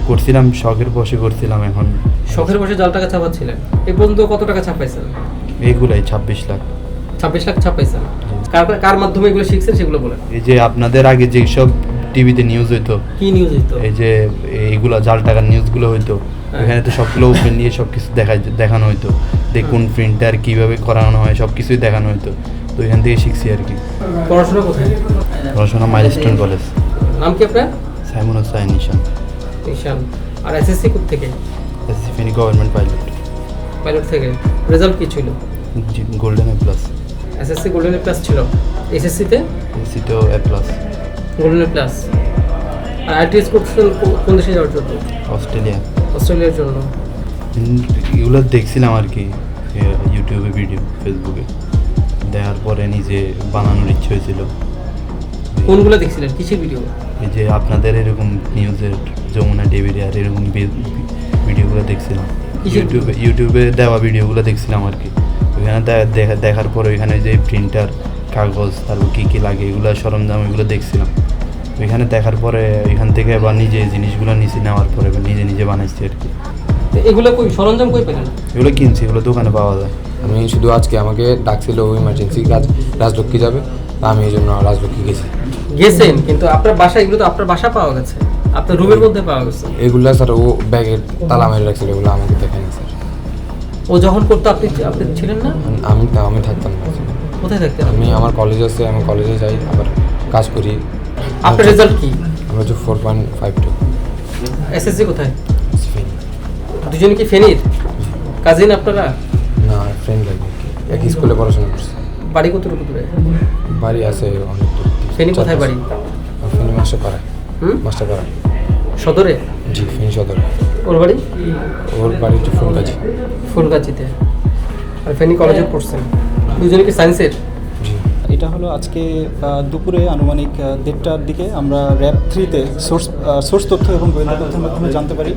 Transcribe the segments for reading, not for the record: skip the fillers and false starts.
করছিলাম, শখের বসে করছিলাম। এখন শখের বসে জাল টাকা ছাপাচ্ছিলেন, এই পর্যন্ত কত টাকা ছাপাইছেন? এইগুলাই 26 লাখ। 26 লাখ ছাপাইছেন। কার মাধ্যমে এগুলো শিখছেন সেগুলো বলেন। এই যে আপনাদের আগে যেসব টিভিতে নিউজ হইতো, কি নিউজ হইতো? এই যে এইগুলো জাল টাকার নিউজগুলো হইতো, এখানে তো সবগুলো ওপেন নিয়ে সব কিছু দেখানো হইতো, দেখুন প্রিন্টার কীভাবে করানো হয় সব কিছুই দেখানো হইতো। তো এখান থেকে শিখছি আর কি। পড়াশোনা কোথায়? পড়াশোনা মাইলস্টোন কলেজ। নাম কি আপনার? সাইমন হোসাইন নিশান। নিশান। আর এসএসসি কোথা থেকে? এসসি ফেনী গভর্নমেন্ট পাইলট থেকে। রেজাল্ট কি ছিল? Golden A plus. SSC golden A plus ছিল, এসএসসিতে? এসসিতেও A plus. Golden A plus. আর আইটিএস করছেন কোন দেশে যাওয়ার জন্য? অস্ট্রেলিয়া। অস্ট্রেলিয়ার জন্য। এগুলো দেখছিলাম আর কি, ইউটিউবে ভিডিও, ফেসবুকে দেখার পরে নিজে বানানোর ইচ্ছে হয়েছিল। কোনগুলো দেখছিলেন, কিসের ভিডিও? এই যে আপনাদের এরকম নিউজের, যমুনা টিভির আর এরকম ভিডিওগুলো দেখছিলাম, ইউটিউবে দেওয়া ভিডিওগুলো দেখছিলাম আর কি। ওইখানে দেখার পরে ওইখানে যে প্রিন্টার, কাগজ, তারপর কী কী লাগে এগুলো সরঞ্জাম, এগুলো দেখছিলাম। ওইখানে দেখার পরে ওইখান থেকে আবার নিজে জিনিসগুলো নিচে নেওয়ার পরে নিজে নিজে বানাইছি আর কি। এগুলো কই সরঞ্জাম কই পেলেন? এগুলো কিনছি, এগুলো দোকানে পাওয়া যায়। আমি শুধু আজকে আমাকে ডাকছিল ইমার্জেন্সি রাজলক্ষ্মী যাবে, তা আমি এই জন্য রাজলক্ষ্মী গেছেন। কিন্তু আপনার বাসা, এগুলো তো আপনার বাসা পাওয়া গেছে, আপনার রুমের মধ্যে পাওয়া গেছে। এগুলো স্যার ও ব্যাগের তালা মেরে রাখছিল, এগুলো আমাকে দেখেনি স্যার। ও যখন করতো আপনি ছিলেন না? আমি থাকতাম না। কোথায় থাকতেন? আমি আমার কলেজ আছে, আমি কলেজে যাই, আবার কাজ করি। আপনার রেজাল্ট কি? আমরা হচ্ছে 4.52। এসএসসি কোথায়? ফেনী। দুজনে কি ফেনীর কাজিন আপনারা? না, ফ্রেন্ড লাগে, একই স্কুলে পড়াশোনা করছি। বাড়ি কতটুকু দূরে? বাড়ি আছে অনেক দূর। ফেনী কোথায় বাড়ি? ফেনী মাস্টারপাড়ায়। মাস্টারপাড়ায়। সদরে? জি, ফেনী সদরে। ওর বাড়ি? ওর বাড়ি হচ্ছে ফুলগাছি। ফুলগাছিতে। আর ফেনী কলেজে পড়ছেন দুজনে কি সায়েন্সের? জি। এটা হলো আজকে দুপুরে আনুমানিক 1:30টার দিকে আমরা র্যাব 3-তে সোর্স তথ্য এবং গোয়েন্দা তথ্যের মাধ্যমে জানতে পারি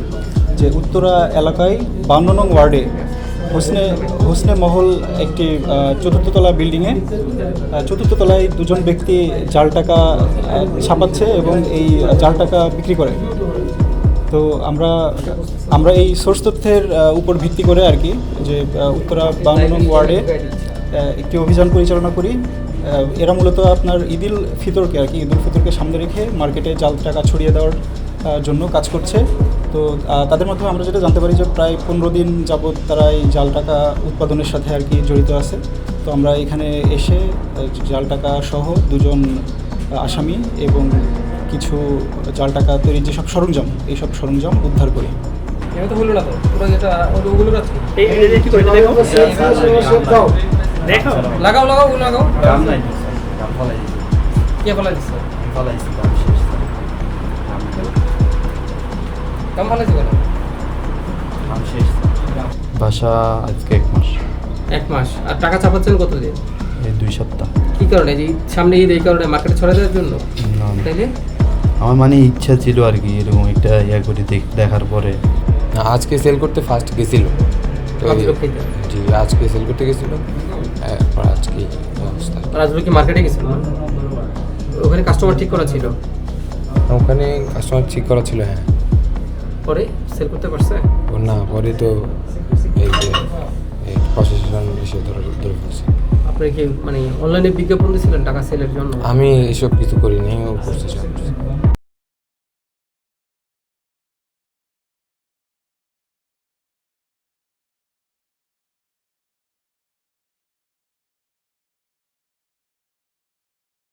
যে উত্তরা এলাকায় 52 নং ওয়ার্ডে হোসনে মহল একটি চতুর্থ তলা বিল্ডিংয়ে চতুর্থ তলায় দুজন ব্যক্তি জাল টাকা ছাপাচ্ছে এবং এই জাল টাকা বিক্রি করে। তো আমরা এই সোর্স তথ্যের উপর ভিত্তি করে আর কি যে উত্তরা 52 নং ওয়ার্ডে একটি অভিযান পরিচালনা করি। এরা মূলত আপনার ঈদুল ফিতরকে সামনে রেখে মার্কেটে জাল টাকা ছড়িয়ে দেওয়ার জন্য কাজ করছে। তো তাদের মাধ্যমে আমরা যেটা জানতে পারি যে প্রায় 15 দিন যাবৎ তারা এই জাল টাকা উৎপাদনের সাথে আর কি জড়িত আছে। তো আমরা এখানে এসে জাল টাকা সহ দুজন আসামি এবং কিছু জাল টাকা তৈরির যেসব সরঞ্জাম, এইসব সরঞ্জাম উদ্ধার করি। এটা তো হলো না তো, পুরো যেটা ওগুলো আছে। কি করে দেখো? দেখো, লাগাও ওগুলো লাগাও। কাম নাই, কাম ফলাই কে ফলাই দিছে? ফলাইছি, কাম শেষ। কাম ফলাইছে কেন? কাম শেষ। বাসা আজকে 1 মাস। 1 মাস। আর টাকা ছাপাচ্ছেন কতদিন? এই 2 সপ্তাহ। কি কারণে? এই সামনে ঈদ, এই কারণে মার্কেটে ছড়াই দেওয়ার জন্য? না, তাইলে আমার মানে ইচ্ছা ছিল আর কি, এরকম একটা করে দেখার পরে। আজকে সেল করতে ফার্স্ট গেছিল। তো জি, আজকে সেল করতে গেছিল, এরপর আজকে অবস্থা। রাজলক্ষ্মী মার্কেটে গেছিল, ওখানে কাস্টমার ঠিক করা ছিল? ওখানে কাস্টমার ঠিক করা ছিল, হ্যাঁ। পরে সেল করতে পারছে? না, পরে তো এই যে প্রশাসন এসে ধরে ফেলছে। আপনি কি মানে অনলাইনে বিজ্ঞাপন দিয়েছিলেন টাকা সেলের জন্য? আমি এসব কিছু করিনি, ও করছে।